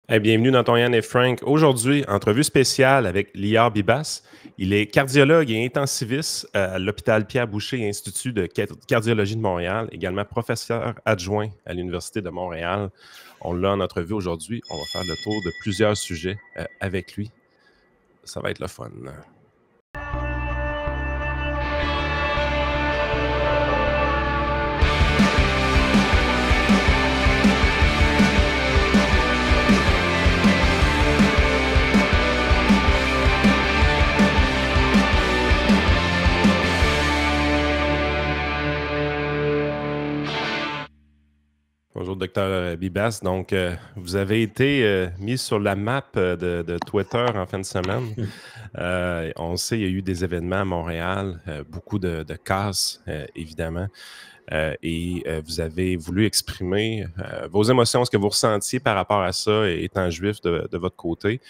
Bienvenue dans ton Yann et Frank. Aujourd'hui, entrevue spéciale avec Lior Bibas. Il est cardiologue et intensiviste à l'hôpital Pierre-Boucher, Institut de cardiologie de Montréal, également professeur adjoint à l'Université de Montréal. On l'a en entrevue aujourd'hui. On va faire le tour de plusieurs sujets avec lui. Ça va être le fun. Bonjour, docteur Bibas. Donc, vous avez été mis sur la map de Twitter en fin de semaine. On sait qu'il y a eu des événements à Montréal, beaucoup de casses, évidemment. Et vous avez voulu exprimer vos émotions, ce que vous ressentiez par rapport à ça, étant juif de votre côté.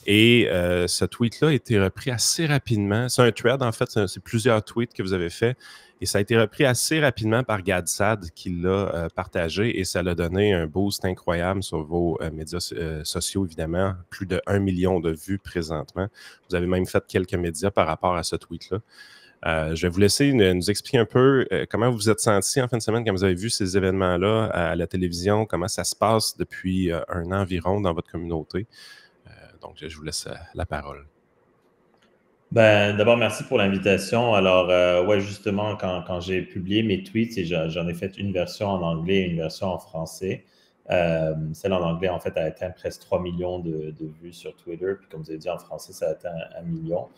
Et ce tweet-là a été repris assez rapidement. C'est un thread, en fait, c'est plusieurs tweets que vous avez faits. Et ça a été repris assez rapidement par Gad Saad qui l'a partagé et ça l'a donné un boost incroyable sur vos médias sociaux, évidemment. Plus de 1 million de vues présentement. Vous avez même fait quelques médias par rapport à ce tweet-là. Je vais vous laisser nous expliquer un peu comment vous vous êtes senti en fin de semaine quand vous avez vu ces événements-là à la télévision, comment ça se passe depuis un an environ dans votre communauté. Donc, je vous laisse la parole. D'abord, merci pour l'invitation. Alors, ouais, justement, quand j'ai publié mes tweets, et j'en ai fait une version en anglais et une version en français. Celle en anglais, en fait, a atteint presque 3 millions de vues sur Twitter. Puis, comme vous avez dit, en français, ça a atteint 1 million.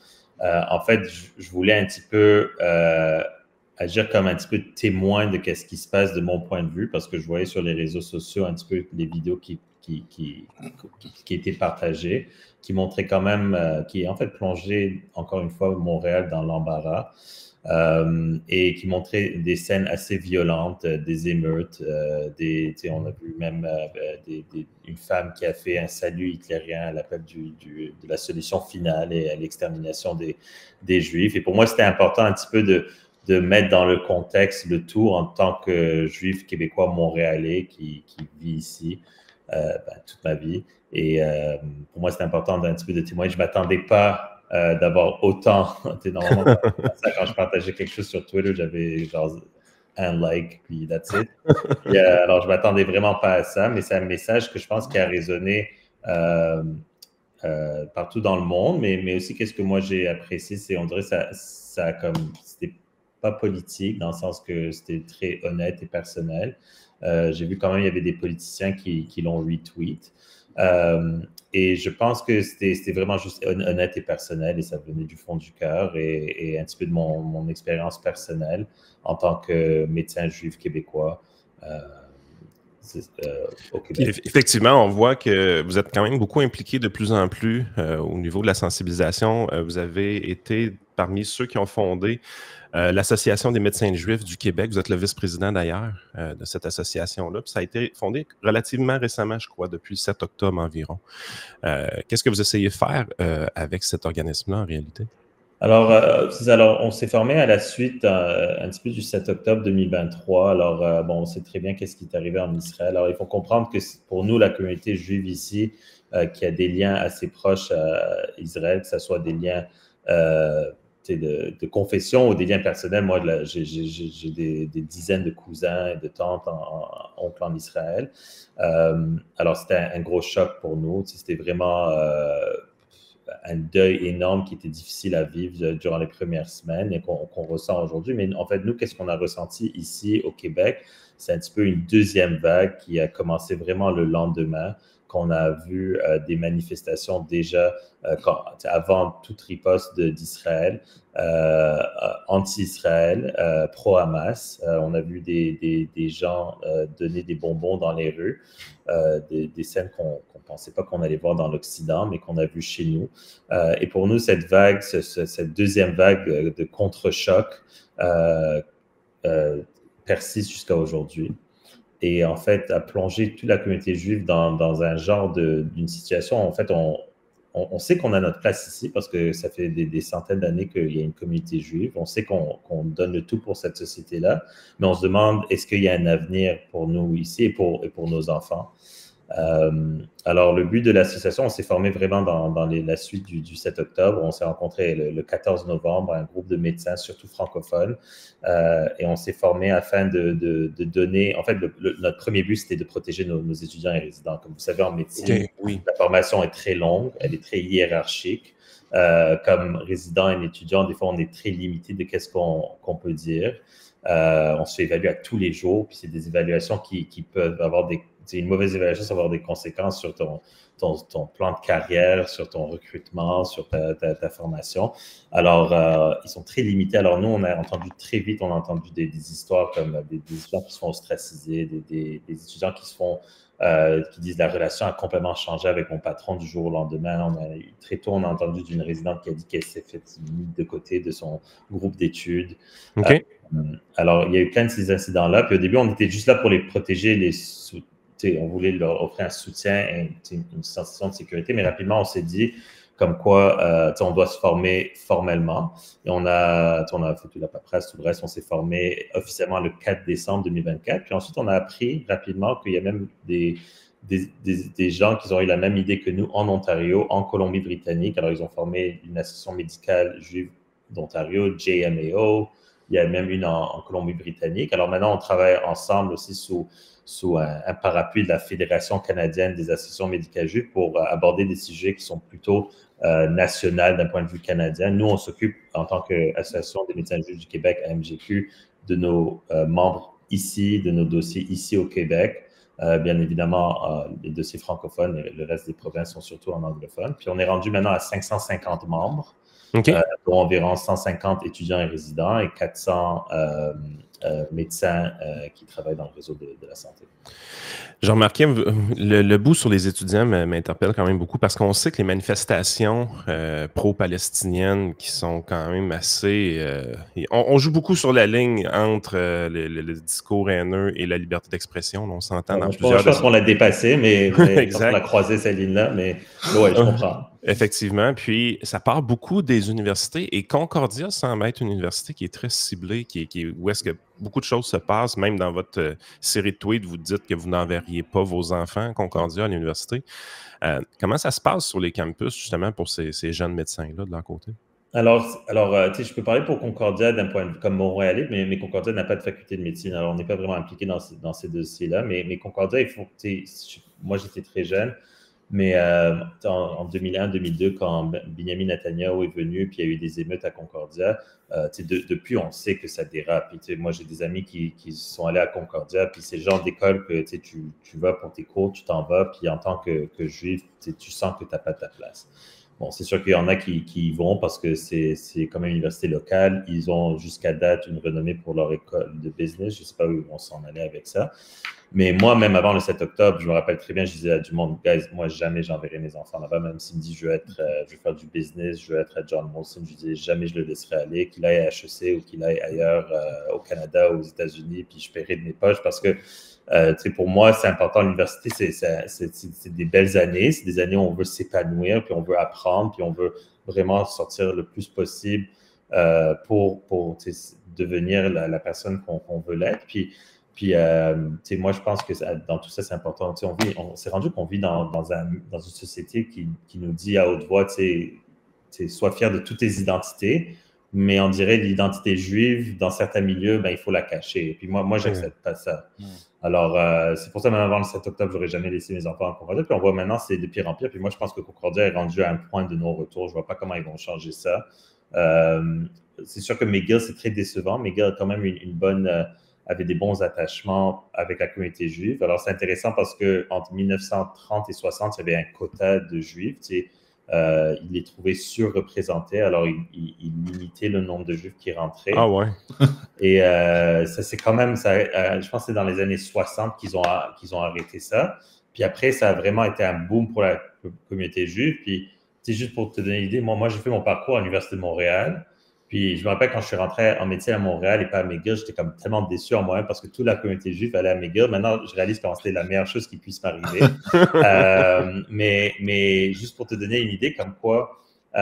En fait, je voulais un petit peu agir comme un petit peu témoin de ce qui se passe de mon point de vue, parce que je voyais sur les réseaux sociaux un petit peu les vidéos qui étaient partagées, qui montraient quand même, qui en fait plongeait encore une fois Montréal dans l'embarras et qui montraient des scènes assez violentes, des émeutes, on a vu même une femme qui a fait un salut hitlérien à l'appel de la solution finale et à l'extermination des Juifs. Et pour moi, c'était important un petit peu de mettre dans le contexte le tout en tant que Juif québécois montréalais qui vit ici toute ma vie. Et pour moi, c'est important d'un petit peu de témoigner. Je ne m'attendais pas d'avoir autant. Normalement, quand je partageais quelque chose sur Twitter, j'avais genre un like, puis that's it. Et, alors, je ne m'attendais vraiment pas à ça, mais c'est un message que je pense qui a résonné partout dans le monde. Mais aussi, qu'est-ce que moi j'ai apprécié, c'est, on dirait, ça comme, c'était pas politique, dans le sens que c'était très honnête et personnel. J'ai vu quand même, il y avait des politiciens qui l'ont retweet. Et je pense que c'était vraiment juste honnête et personnel et ça venait du fond du cœur et un petit peu de mon expérience personnelle en tant que médecin juif québécois au Québec. Effectivement, on voit que vous êtes quand même beaucoup impliqué de plus en plus au niveau de la sensibilisation. Vous avez été parmi ceux qui ont fondé l'Association des médecins juifs du Québec. Vous êtes le vice-président d'ailleurs de cette association-là. Puis ça a été fondé relativement récemment, je crois, depuis le 7 octobre environ. Qu'est-ce que vous essayez de faire avec cet organisme-là en réalité? Alors, on s'est formé à la suite un petit peu du 7 octobre 2023. Alors, bon, on sait très bien qu'est-ce qui est arrivé en Israël. Alors, il faut comprendre que pour nous, la communauté juive ici, qui a des liens assez proches à Israël, que ce soit des liens de confession ou des liens personnels. Moi, j'ai des dizaines de cousins et de tantes, oncles en Israël. Alors, c'était un gros choc pour nous. C'était vraiment un deuil énorme qui était difficile à vivre durant les premières semaines et qu'on ressent aujourd'hui. Mais en fait, nous, qu'est-ce qu'on a ressenti ici au Québec? C'est un petit peu une deuxième vague qui a commencé vraiment le lendemain, qu'on a vu des manifestations déjà avant toute riposte d'Israël, anti-Israël, pro-Hamas. On a vu des gens donner des bonbons dans les rues, des scènes qu'on ne pensait pas qu'on allait voir dans l'Occident, mais qu'on a vu chez nous. Et pour nous, cette vague, cette deuxième vague de contre-choc persiste jusqu'à aujourd'hui. Et en fait, a plongé toute la communauté juive dans un genre d'une situation. En fait, on sait qu'on a notre place ici parce que ça fait des centaines d'années qu'il y a une communauté juive. On sait qu'on donne le tout pour cette société-là, mais on se demande est-ce qu'il y a un avenir pour nous ici et pour nos enfants. Alors, le but de l'association, on s'est formé vraiment dans la suite du 7 octobre. On s'est rencontré le 14 novembre, un groupe de médecins, surtout francophones, et on s'est formé afin de donner… En fait, notre premier but, c'était de protéger nos étudiants et résidents. Comme vous savez, en médecine, oui. la formation est très longue, elle est très hiérarchique. Comme résident et étudiant, des fois, on est très limité de qu'est-ce qu'on peut dire. On se fait évaluer à tous les jours, puis c'est des évaluations qui peuvent avoir une mauvaise évaluation, ça va avoir des conséquences sur ton plan de carrière, sur ton recrutement, sur ta formation. Alors, ils sont très limités. Alors, nous, on a entendu très vite, on a entendu des histoires comme des étudiants qui se font ostraciser, des étudiants qui disent la relation a complètement changé avec mon patron du jour au lendemain. Très tôt, on a entendu d'une résidente qui a dit qu'elle s'est fait mise de côté de son groupe d'études. OK. Alors, il y a eu plein de ces incidents-là. Puis au début, on était juste là pour les protéger, on voulait leur offrir un soutien et une sensation de sécurité, mais rapidement, on s'est dit comme quoi on doit se former formellement. Et on a fait toute la paperasse, tout le reste. On s'est formé officiellement le 4 décembre 2024. Puis ensuite, on a appris rapidement qu'il y a même des gens qui ont eu la même idée que nous en Ontario, en Colombie-Britannique. Alors, ils ont formé une association médicale juive d'Ontario, JMAO. Il y a même une en Colombie-Britannique. Alors maintenant, on travaille ensemble aussi sous un parapluie de la Fédération canadienne des associations médicales juives pour aborder des sujets qui sont plutôt nationaux d'un point de vue canadien. Nous, on s'occupe en tant qu'Association des médecins juifs du Québec, AMGQ, de nos membres ici, de nos dossiers ici au Québec. Bien évidemment, les dossiers francophones et le reste des provinces sont surtout en anglophone. Puis on est rendu maintenant à 550 membres. OK. Dont environ 150 étudiants et résidents et 400 médecins qui travaillent dans le réseau de la santé. J'ai remarqué, le bout sur les étudiants m'interpelle quand même beaucoup parce qu'on sait que les manifestations pro-palestiniennes qui sont quand même assez… on joue beaucoup sur la ligne entre le discours haineux et la liberté d'expression. On s'entend dans plusieurs… Je pense qu'on l'a dépassé, mais exact. on a croisé cette ligne-là, mais ouais, je comprends. Effectivement. Puis, ça part beaucoup des universités et Concordia semble être une université qui est très ciblée, où est-ce que beaucoup de choses se passent. Même dans votre série de tweets, vous dites que vous n'enverriez pas vos enfants à Concordia à l'université. Comment ça se passe sur les campus, justement, pour ces jeunes médecins-là de leur côté? Alors, tu sais, je peux parler pour Concordia d'un point de vue comme Montréalais, mais Concordia n'a pas de faculté de médecine. Alors, on n'est pas vraiment impliqué dans ces dossiers-là. Mais Concordia, moi, j'étais très jeune. Mais en 2001-2002, quand Benjamin Netanyahu est venu, puis il y a eu des émeutes à Concordia, depuis, on sait que ça dérape. Puis, moi, j'ai des amis qui sont allés à Concordia, puis c'est le genre d'école que tu vas pour tes cours, tu t'en vas, puis en tant que juif, tu sens que tu n'as pas ta place. Bon, c'est sûr qu'il y en a qui y vont parce que c'est comme une université locale. Ils ont jusqu'à date une renommée pour leur école de business. Je ne sais pas où ils vont s'en aller avec ça. Mais moi, même avant le 7 octobre, je me rappelle très bien, je disais à du monde, guys, moi, jamais j'enverrai mes enfants là-bas, même s'il me dit, je veux faire du business, je veux être à John Molson, je disais, jamais je le laisserai aller, qu'il aille à HEC ou qu'il aille ailleurs au Canada, aux États-Unis, puis je paierai de mes poches parce que, pour moi, c'est important. L'université, c'est des belles années, c'est des années où on veut s'épanouir, puis on veut apprendre, puis on veut vraiment sortir le plus possible pour devenir la personne qu'on veut l'être. Puis, moi, je pense que dans tout ça, c'est important. On s'est rendu qu'on vit dans une société qui nous dit à haute voix, sois fier de toutes tes identités, mais on dirait l'identité juive, dans certains milieux, il faut la cacher. Et puis moi, j'accepte pas ça. Alors, c'est pour ça, même avant le 7 octobre, j'aurais jamais laissé mes enfants à Concordia. Puis on voit maintenant, c'est de pire en pire. Puis moi, je pense que Concordia est rendu à un point de non-retour. Je vois pas comment ils vont changer ça. C'est sûr que McGill, c'est très décevant. McGill a quand même une bonne… avait des bons attachements avec la communauté juive. Alors, c'est intéressant parce qu'entre 1930 et 60, il y avait un quota de juifs. Il les trouvait surreprésentés. Alors, il limitait le nombre de juifs qui rentraient. Ah ouais. Et ça, c'est quand même… je pense que c'est dans les années 60 qu'ils ont arrêté ça. Puis après, ça a vraiment été un boom pour la communauté juive. Puis, juste pour te donner une idée, moi, j'ai fait mon parcours à l'Université de Montréal. Puis, je me rappelle quand je suis rentré en médecine à Montréal et pas à McGill, j'étais comme tellement déçu en moi-même parce que toute la communauté juive allait à McGill. Maintenant, je réalise comment c'était la meilleure chose qui puisse m'arriver. Mais juste pour te donner une idée, comme quoi, il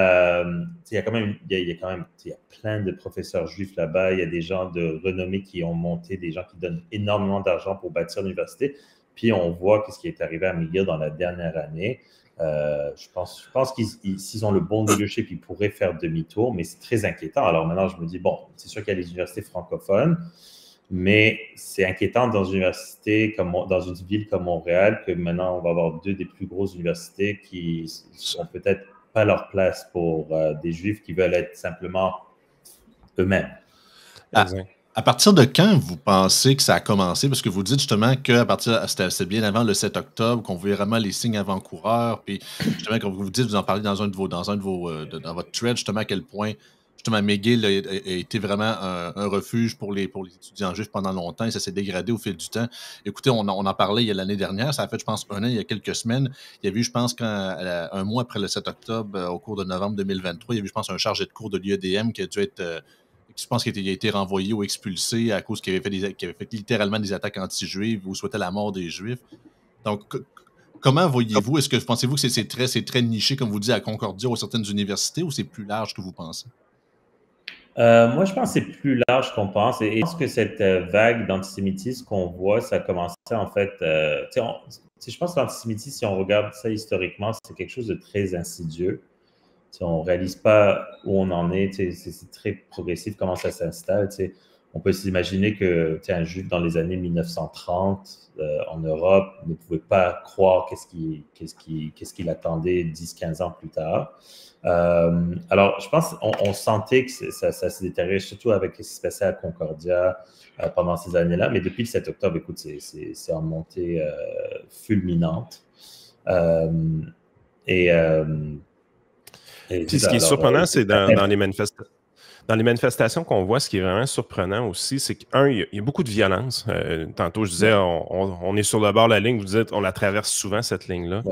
y a plein de professeurs juifs là-bas. Il y a des gens de renommée qui ont monté, des gens qui donnent énormément d'argent pour bâtir l'université. Puis on voit ce qui est arrivé à McGill dans la dernière année. Je pense qu'ils s'ils ont le bon leadership, ils pourraient faire demi-tour, mais c'est très inquiétant. Alors maintenant, je me dis, bon, c'est sûr qu'il y a les universités francophones, mais c'est inquiétant dans une université dans une ville comme Montréal que maintenant, on va avoir deux des plus grosses universités qui sont peut-être pas leur place pour des Juifs qui veulent être simplement eux-mêmes. À partir de quand vous pensez que ça a commencé? Parce que vous dites justement que c'était bien avant le 7 octobre, qu'on voyait vraiment les signes avant-coureurs. Puis justement, quand vous dites, vous en parlez dans votre thread, justement, à quel point justement McGill a été vraiment un refuge pour les étudiants juifs pendant longtemps et ça s'est dégradé au fil du temps. Écoutez, on en parlait il y a l'année dernière, ça a fait, je pense, un an, il y a quelques semaines. Il y a eu, je pense, un mois après le 7 octobre, au cours de novembre 2023, il y a eu, je pense, un chargé de cours de l'UEDM qui a dû être... je pense qu'il a été renvoyé ou expulsé à cause qu'il avait fait littéralement des attaques anti-juives ou souhaitait la mort des Juifs. Donc, comment voyez-vous? Est-ce que pensez-vous que c'est très niché, comme vous dites, à Concordia ou certaines universités, ou c'est plus large que vous pensez? Moi, je pense que c'est plus large qu'on pense. Et je pense que cette vague d'antisémitisme qu'on voit, ça a commencé en fait. Je pense que l'antisémitisme, si on regarde ça historiquement, c'est quelque chose de très insidieux. On ne réalise pas où on en est. C'est très progressif comment ça s'installe. On peut s'imaginer qu'un juif dans les années 1930 en Europe ne pouvait pas croire qu'est-ce qu'il attendait 10-15 ans plus tard. Alors, je pense qu'on sentait que ça se détériorait, surtout avec ce qui se passait à Concordia pendant ces années-là. Mais depuis le 7 octobre, écoute, c'est en montée fulminante. Puis ce qui est surprenant, c'est dans les manifestations qu'on voit, ce qui est vraiment surprenant aussi, c'est qu'un, il y a beaucoup de violence. Tantôt, je disais, on est sur le bord de la ligne. Vous dites, on la traverse souvent, cette ligne-là.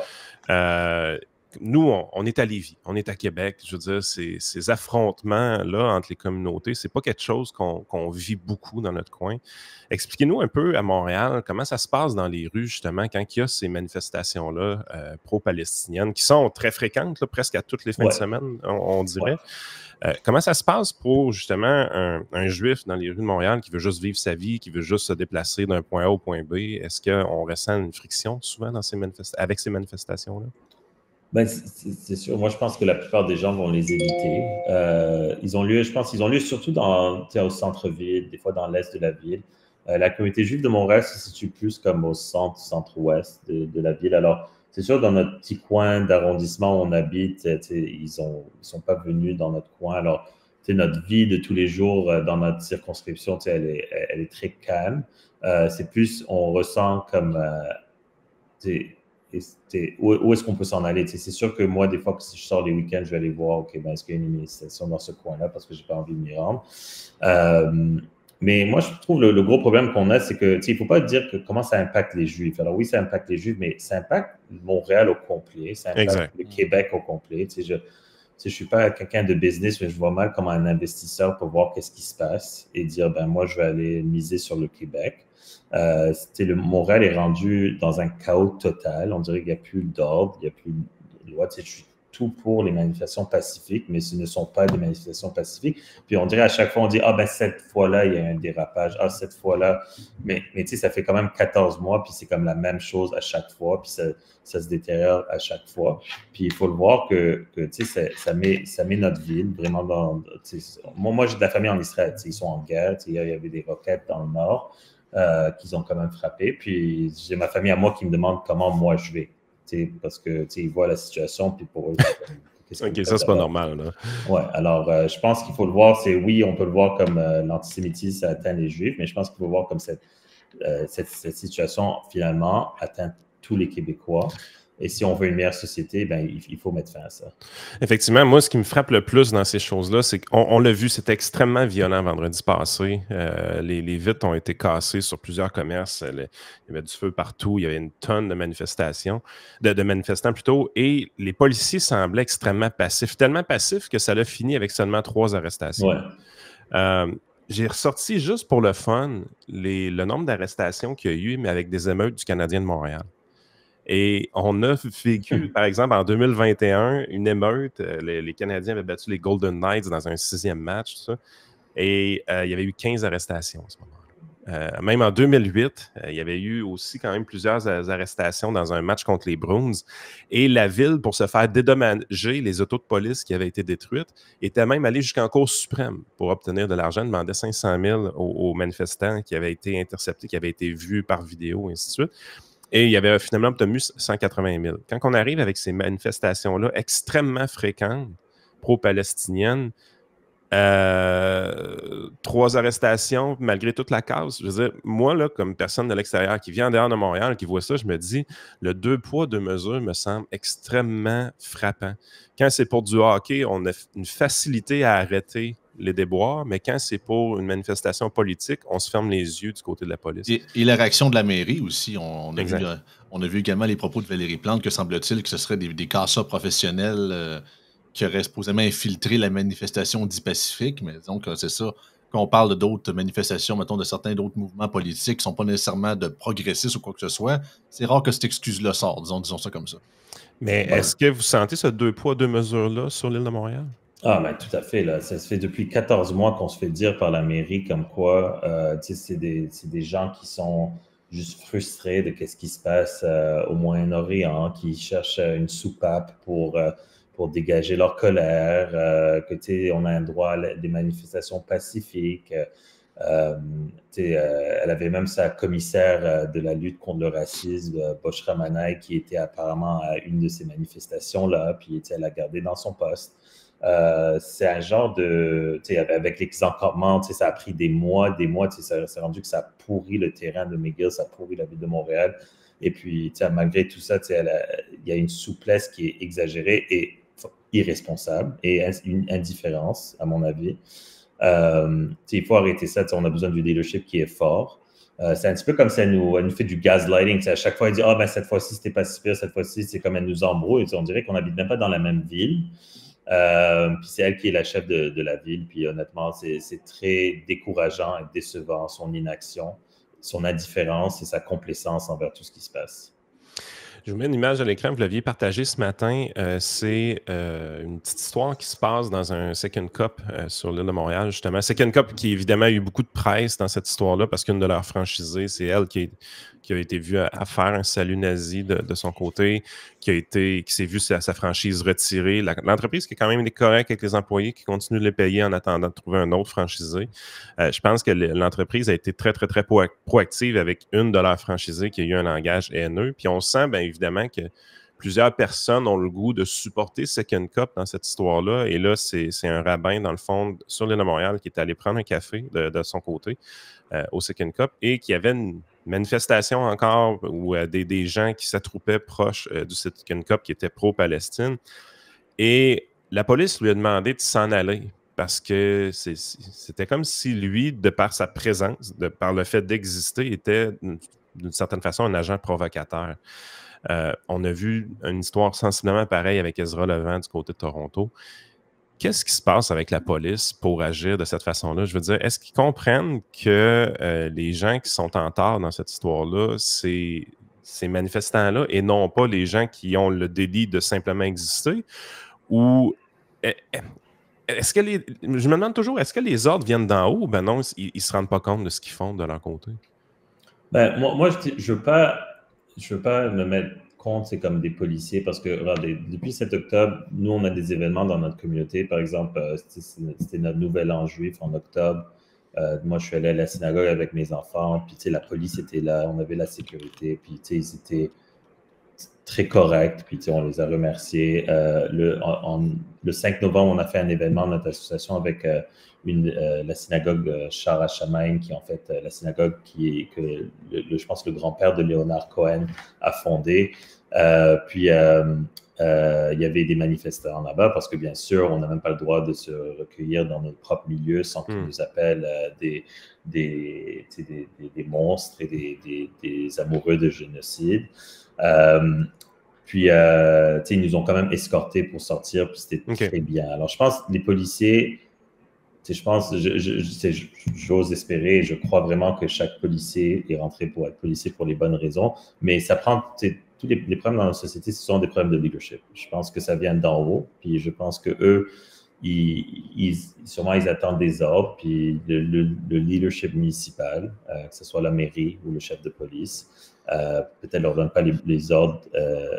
Ouais. Nous, on est à Lévis, on est à Québec. Je veux dire, ces affrontements-là entre les communautés, c'est pas quelque chose qu'on vit beaucoup dans notre coin. Expliquez-nous un peu à Montréal comment ça se passe dans les rues, justement, quand il y a ces manifestations-là pro-palestiniennes qui sont très fréquentes, là, presque à toutes les fins de semaine, on dirait. Comment ça se passe pour, justement, un Juif dans les rues de Montréal qui veut juste vivre sa vie, qui veut juste se déplacer d'un point A au point B? Est-ce qu'on ressent une friction souvent avec ces manifestations-là? Ben, c'est sûr. Moi, je pense que la plupart des gens vont les éviter. Ils ont lieu, je pense, ils ont lieu surtout au centre-ville, des fois dans l'est de la ville. La communauté juive de Montréal se situe plus comme au centre-ouest de la ville. Alors, c'est sûr, dans notre petit coin d'arrondissement où on habite, ils sont pas venus dans notre coin. Alors, notre vie de tous les jours dans notre circonscription, elle est très calme. C'est plus, on ressent comme... où est-ce qu'on peut s'en aller? C'est sûr que moi, des fois, si je sors les week-ends, je vais aller voir, est-ce qu'il y a une manifestation dans ce coin-là parce que je n'ai pas envie de m'y rendre. Mais moi, je trouve le gros problème qu'on a, c'est que il ne faut pas dire comment ça impacte les Juifs. Alors oui, ça impacte les Juifs, mais ça impacte Montréal au complet, ça impacte le Québec au complet. Je ne suis pas quelqu'un de business, mais je vois mal comment un investisseur peut voir qu'est-ce qui se passe et dire, moi, je vais aller miser sur le Québec. Montréal est rendu dans un chaos total. On dirait qu'il n'y a plus d'ordre, il n'y a plus de loi. Je suis tout pour les manifestations pacifiques, mais ce ne sont pas des manifestations pacifiques. Puis on dirait à chaque fois, on dit, cette fois-là, il y a un dérapage. Cette fois-là. Mais ça fait quand même 14 mois, puis c'est comme la même chose à chaque fois, puis ça se détériore à chaque fois. Puis il faut le voir que ça met notre ville vraiment dans... Moi, j'ai de la famille en Israël. Ils sont en guerre. Il y avait des roquettes dans le nord. Qu'ils ont quand même frappé. Puis j'ai ma famille à moi qui me demande comment moi je vais. Parce qu'ils voient la situation, puis pour eux, OK, ça, c'est pas normal. Là. Ouais, alors je pense qu'il faut le voir, oui, on peut le voir comme l'antisémitisme, ça atteint les Juifs, mais je pense qu'il faut le voir comme cette situation, finalement, atteint tous les Québécois. Et si on veut une meilleure société, il faut mettre fin à ça. Effectivement, moi, ce qui me frappe le plus dans ces choses-là, c'est qu'on l'a vu, c'était extrêmement violent vendredi passé. Les vitres ont été cassées sur plusieurs commerces. Il y avait du feu partout. Il y avait une tonne de manifestants plutôt. Et les policiers semblaient extrêmement passifs. Tellement passifs que ça a fini avec seulement 3 arrestations. Ouais. J'ai ressorti juste pour le fun le nombre d'arrestations qu'il y a eu, mais avec des émeutes du Canadien de Montréal. Et on a vécu, par exemple, en 2021, une émeute. Les Canadiens avaient battu les Golden Knights dans un 6e match, tout ça. Et il y avait eu 15 arrestations à ce moment-là. Même en 2008, il y avait eu aussi quand même plusieurs arrestations dans un match contre les Bruins. Et la ville, pour se faire dédommager les autos de police qui avaient été détruites, était même allée jusqu'en Cour suprême pour obtenir de l'argent, demandait 500 000 aux manifestants qui avaient été interceptés, qui avaient été vus par vidéo, et ainsi de suite. Et il avait finalement obtenu 180 000. Quand on arrive avec ces manifestations-là extrêmement fréquentes, pro-palestiniennes, 3 arrestations, malgré toute la cause. Je veux dire, moi, là, comme personne de l'extérieur qui vient en dehors de Montréal, qui voit ça, je me dis, le 2 poids, 2 mesures me semble extrêmement frappant. Quand c'est pour du hockey, on a une facilité à arrêter les déboires, mais quand c'est pour une manifestation politique, on se ferme les yeux du côté de la police. Et la réaction de la mairie aussi. On a vu également les propos de Valérie Plante, que semble-t-il que ce serait des casseurs professionnels qui auraient supposément infiltré la manifestation dite pacifique. Mais donc, c'est ça. Quand on parle d'autres manifestations, mettons, de certains d'autres mouvements politiques qui ne sont pas nécessairement de progressistes ou quoi que ce soit, c'est rare que cette excuse-là sorte, disons ça comme ça. Mais est-ce que vous sentez ce 2 poids, 2 mesures-là sur l'île de Montréal? Ah, ben, tout à fait. Là. Ça se fait depuis 14 mois qu'on se fait dire par la mairie comme quoi c'est des gens qui sont juste frustrés de ce qui se passe au Moyen-Orient, qui cherchent une soupape pour dégager leur colère, on a un droit à des manifestations pacifiques. Elle avait même sa commissaire de la lutte contre le racisme, Boshra Manaï, qui était apparemment à une de ces manifestations-là, puis elle l'a gardé dans son poste. C'est un genre de... Avec les encampements, ça a pris des mois, ça s'est rendu que ça a pourri le terrain de McGill, ça a pourri la ville de Montréal. Et puis, malgré tout ça, il y a une souplesse qui est exagérée et irresponsable et une indifférence, à mon avis. Il faut arrêter ça. On a besoin du leadership qui est fort. C'est un petit peu comme ça, elle nous fait du gaslighting. À chaque fois, elle dit « Ah, ben cette fois-ci, c'était pas si pire. Cette fois-ci, c'est comme elle nous embrouille. » On dirait qu'on n'habite même pas dans la même ville. Puis c'est elle qui est la chef de la ville. Puis honnêtement, c'est très décourageant et décevant, son inaction, son indifférence et sa complaisance envers tout ce qui se passe. Je vous mets une image à l'écran, vous l'aviez partagée ce matin. C'est une petite histoire qui se passe dans un Second Cup sur l'île de Montréal, justement. Second Cup qui, évidemment, a eu beaucoup de presse dans cette histoire-là parce qu'une de leurs franchisées, c'est elle qui a été vue à faire un salut nazi de son côté, qui s'est vue sa franchise retirée. L'entreprise qui est quand même correcte avec les employés, qui continue de les payer en attendant de trouver un autre franchisé. Je pense que l'entreprise a été très, très, très proactive avec une de leurs franchisées qui a eu un langage haineux. Puis on sent, bien évidemment, que plusieurs personnes ont le goût de supporter Second Cup dans cette histoire-là. Et là, c'est un rabbin, dans le fond, sur l'île de Montréal, qui est allé prendre un café de son côté au Second Cup et qui avait une manifestation encore où des gens qui s'attroupaient proches du Second Cup qui étaient pro-Palestine. Et la police lui a demandé de s'en aller parce que c'était comme si lui, de par sa présence, de par le fait d'exister, était d'une certaine façon un agent provocateur. On a vu une histoire sensiblement pareille avec Ezra Levant du côté de Toronto. Qu'est-ce qui se passe avec la police pour agir de cette façon-là? Je veux dire, est-ce qu'ils comprennent que les gens qui sont en tort dans cette histoire-là, c'est ces manifestants-là et non pas les gens qui ont le délit de simplement exister? Ou est-ce que je me demande toujours, est-ce que les ordres viennent d'en haut ou ben non, ils ne se rendent pas compte de ce qu'ils font de leur côté? Ben, moi je veux pas me mettre compte, c'est comme des policiers, parce que regardez, depuis 7 octobre, nous, on a des événements dans notre communauté. Par exemple, c'était notre nouvel an juif en octobre. Moi, je suis allé à la synagogue avec mes enfants, puis la police était là, on avait la sécurité, puis ils étaient très corrects, puis on les a remerciés. Le 5 novembre, on a fait un événement, notre association, avec la synagogue Shar HaShamayim, qui est en fait la synagogue que je pense le grand-père de Léonard Cohen a fondée. Puis il y avait des manifestants là-bas parce que bien sûr, on n'a même pas le droit de se recueillir dans notre propre milieu sans qu'ils nous appellent des monstres et des amoureux de génocide. Puis, ils nous ont quand même escortés pour sortir, puis c'était très bien. Alors, je pense que les policiers, j'ose espérer et je crois vraiment que chaque policier est rentré pour être policier pour les bonnes raisons, mais ça prend, tous les problèmes dans la société, ce sont des problèmes de leadership. Je pense que ça vient d'en haut, puis je pense qu'eux, sûrement, ils attendent des ordres, puis le leadership municipal, que ce soit la mairie ou le chef de police, peut-être leur donne pas les ordres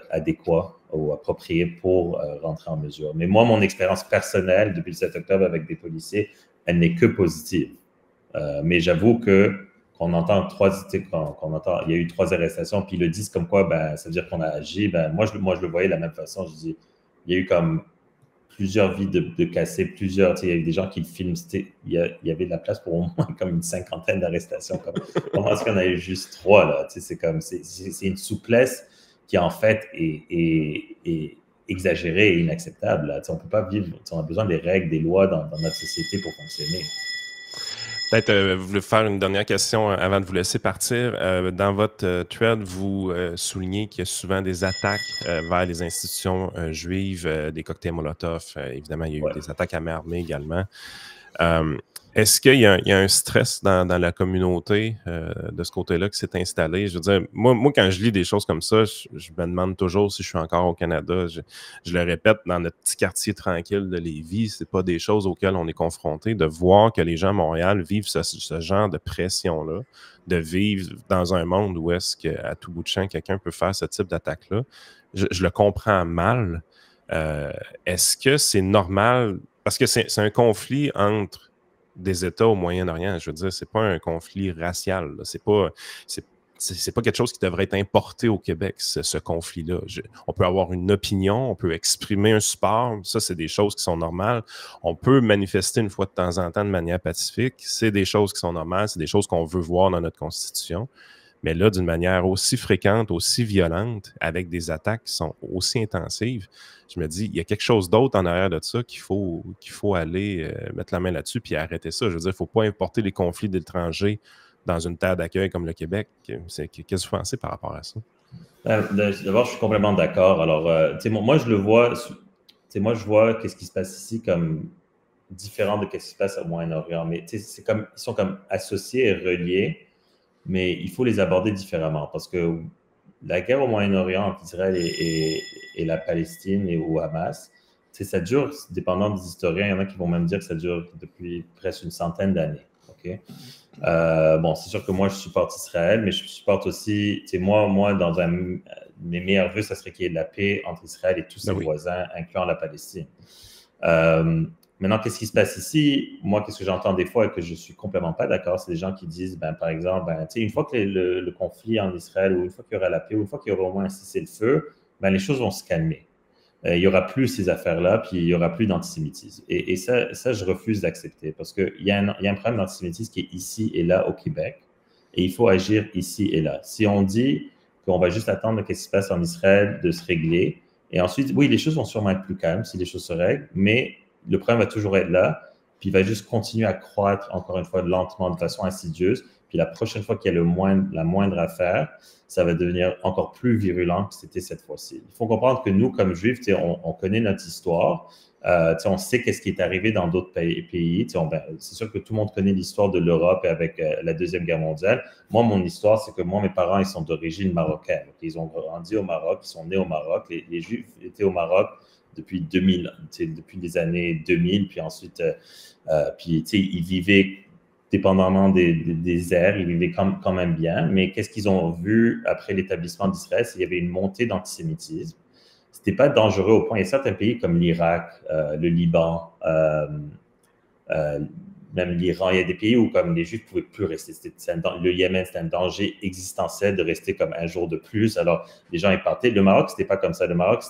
adéquats ou appropriés pour rentrer en mesure. Mais moi, mon expérience personnelle depuis le 7 octobre avec des policiers, elle n'est que positive. Mais j'avoue qu'on entend il y a eu 3 arrestations, puis ils le disent comme quoi, ben, ça veut dire qu'on a agi. Ben, moi, je le voyais de la même façon. Je dis, il y a eu comme plusieurs vies de cassés, plusieurs, il y avait des gens qui le filment, il y avait de la place pour au moins comme une 50aine d'arrestations. Comment est-ce qu'on a eu juste 3, là? C'est une souplesse qui, en fait, est exagérée et inacceptable. Là. On ne peut pas vivre, on a besoin des règles, des lois dans notre société pour fonctionner. Peut-être vous voulez faire une dernière question avant de vous laisser partir. Dans votre thread, vous soulignez qu'il y a souvent des attaques vers les institutions juives, des cocktails Molotov. Évidemment, il y a eu des attaques à main armée également. Est-ce qu'il y a un stress dans la communauté de ce côté-là qui s'est installé? Je veux dire, moi, quand je lis des choses comme ça, je me demande toujours si je suis encore au Canada. Je le répète, dans notre petit quartier tranquille de Lévis, c'est pas des choses auxquelles on est confronté. De voir que les gens à Montréal vivent ce genre de pression-là, de vivre dans un monde où est-ce qu'à tout bout de champ, quelqu'un peut faire ce type d'attaque-là, je le comprends mal. Est-ce que c'est normal? Parce que c'est un conflit entre des États au Moyen-Orient. Je veux dire, c'est pas un conflit racial. C'est pas quelque chose qui devrait être importé au Québec, ce conflit-là. On peut avoir une opinion, on peut exprimer un support. Ça, c'est des choses qui sont normales. On peut manifester une fois de temps en temps de manière pacifique. C'est des choses qui sont normales. C'est des choses qu'on veut voir dans notre Constitution. Mais là, d'une manière aussi fréquente, aussi violente, avec des attaques qui sont aussi intensives, je me dis, il y a quelque chose d'autre en arrière de ça qu'il faut aller mettre la main là-dessus puis arrêter ça. Je veux dire, il ne faut pas importer les conflits d'étrangers dans une terre d'accueil comme le Québec. Qu'est-ce que vous pensez par rapport à ça? D'abord, je suis complètement d'accord. Alors, moi, je le vois, moi, je vois qu'est-ce qui se passe ici comme différent de ce qui se passe au Moyen-Orient. Mais c'est comme, ils sont comme associés et reliés, mais il faut les aborder différemment parce que la guerre au Moyen-Orient entre Israël et la Palestine et au Hamas, ça dure, dépendant des historiens, il y en a qui vont même dire que ça dure depuis presque une centaine d'années. Okay? Bon, c'est sûr que moi, je supporte Israël, mais je supporte aussi, moi, dans mes meilleurs vœux, ça serait qu'il y ait de la paix entre Israël et tous ses voisins, incluant la Palestine. Maintenant, qu'est-ce qui se passe ici? Moi, qu'est-ce que j'entends des fois et que je ne suis complètement pas d'accord, c'est des gens qui disent, par exemple, une fois que le conflit en Israël, ou une fois qu'il y aura la paix, ou une fois qu'il y aura au moins un cessez-le-feu, les choses vont se calmer. Il n'y aura plus ces affaires-là, puis il n'y aura plus d'antisémitisme. Et ça, je refuse d'accepter parce qu'il y a un problème d'antisémitisme qui est ici et là au Québec, et il faut agir ici et là. Si on dit qu'on va juste attendre ce qui se passe en Israël de se régler, et ensuite, oui, les choses vont sûrement être plus calmes si les choses se règlent, mais le problème va toujours être là, puis il va juste continuer à croître, encore une fois, lentement, de façon insidieuse. Puis la prochaine fois qu'il y a la moindre affaire, ça va devenir encore plus virulent que c'était cette fois-ci. Il faut comprendre que nous, comme Juifs, on connaît notre histoire. On sait qu'est-ce qui est arrivé dans d'autres pays. C'est sûr que tout le monde connaît l'histoire de l'Europe avec la Deuxième Guerre mondiale. Moi, mon histoire, c'est que mes parents, ils sont d'origine marocaine. Ils ont grandi au Maroc, ils sont nés au Maroc. Les Juifs étaient au Maroc depuis 2000, depuis les années 2000, puis ensuite, ils vivaient dépendamment des airs, ils vivaient quand même bien, mais qu'est-ce qu'ils ont vu après l'établissement d'Israël? C'est qu'il y avait une montée d'antisémitisme. C'était pas dangereux au point, il y a certains pays comme l'Irak, le Liban, même l'Iran, il y a des pays où comme les Juifs ne pouvaient plus rester. Le Yémen, c'était un danger existentiel de rester comme un jour de plus, alors les gens y partaient. Le Maroc, c'était pas comme ça. Le Maroc,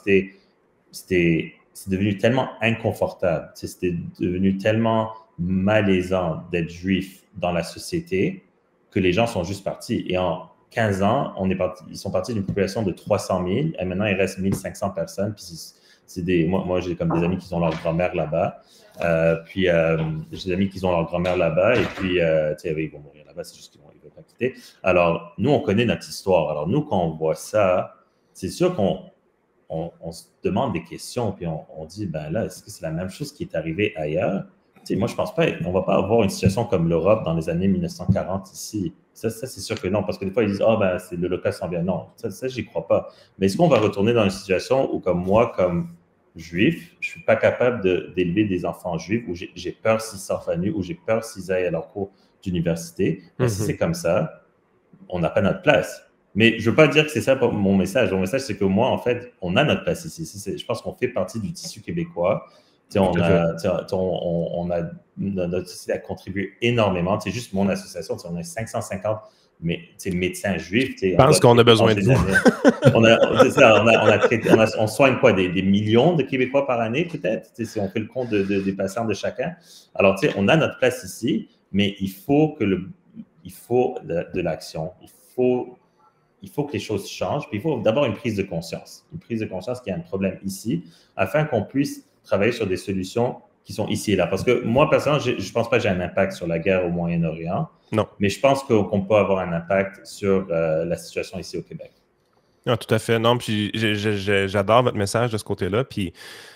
c'est devenu tellement inconfortable, c'était devenu tellement malaisant d'être juif dans la société que les gens sont juste partis. Et en 15 ans, ils sont partis d'une population de 300 000 et maintenant il reste 1500 personnes. Puis moi, j'ai comme des amis qui ont leur grand-mère là-bas. Puis j'ai des amis qui ont leur grand-mère là-bas et puis ils vont mourir là-bas, c'est juste qu'ils ne veulent pas quitter. Alors, nous, on connaît notre histoire. Alors, nous, quand on voit ça, c'est sûr qu'on se demande des questions, puis on dit, là, est-ce que c'est la même chose qui est arrivée ailleurs? Moi, je ne pense pas, on ne va pas avoir une situation comme l'Europe dans les années 1940 ici. Ça c'est sûr que non, parce que des fois, ils disent, c'est l'Holocauste en vient. Non, ça j'y crois pas. Mais est-ce qu'on va retourner dans une situation où, comme moi, comme juif, je ne suis pas capable d'élever des enfants juifs, ou j'ai peur s'ils sortent la nuit, ou j'ai peur s'ils aillent à leur cours d'université. Si c'est comme ça, on n'a pas notre place. Mais je ne veux pas dire que c'est ça mon message. Mon message, c'est que moi, en fait, on a notre place ici. Je pense qu'on fait partie du tissu québécois. Notre société a contribué énormément. C'est juste mon association, on a 550 médecins juifs. Je pense qu'on a besoin de vous. On soigne quoi, des millions de Québécois par année, peut-être, si on fait le compte des patients de chacun. Alors, on a notre place ici, mais il faut de l'action. Il faut que les choses changent. Puis il faut d'abord une prise de conscience. Une prise de conscience qu'il y a un problème ici, afin qu'on puisse travailler sur des solutions qui sont ici et là. Parce que moi, personnellement, je ne pense pas que j'ai un impact sur la guerre au Moyen-Orient. Non. Mais je pense qu'on peut avoir un impact sur la situation ici au Québec. Non, tout à fait. Non, puis j'adore votre message de ce côté-là. Puis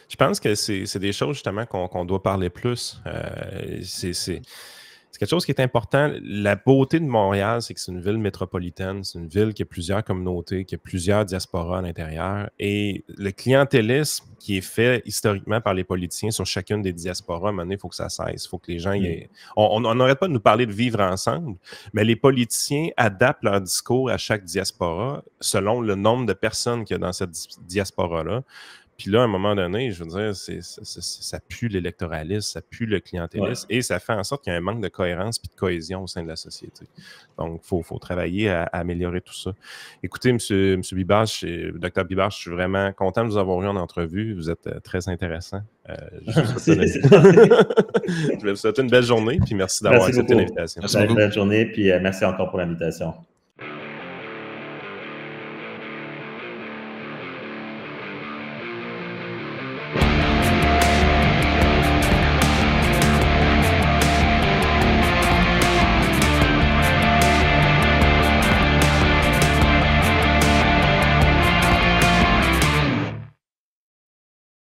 je pense que c'est des choses justement qu'on doit parler plus. C'est quelque chose qui est important. La beauté de Montréal, c'est que c'est une ville métropolitaine, c'est une ville qui a plusieurs communautés, qui a plusieurs diasporas à l'intérieur. Et le clientélisme qui est fait historiquement par les politiciens sur chacune des diasporas, à un moment donné, il faut que ça cesse. Il faut que les gens... On n'arrête pas de nous parler de vivre ensemble, mais les politiciens adaptent leur discours à chaque diaspora selon le nombre de personnes qu'il y a dans cette diaspora-là. Puis là, à un moment donné, je veux dire, ça pue l'électoralisme, ça pue le clientélisme et ça fait en sorte qu'il y a un manque de cohérence et de cohésion au sein de la société. Donc, il faut travailler à améliorer tout ça. Écoutez, M. Bibache, Dr. Bibache, je suis vraiment content de vous avoir eu en entrevue. Vous êtes très intéressant. Je vais vous souhaiter une belle journée puis merci d'avoir accepté l'invitation. Belle journée puis merci encore pour l'invitation.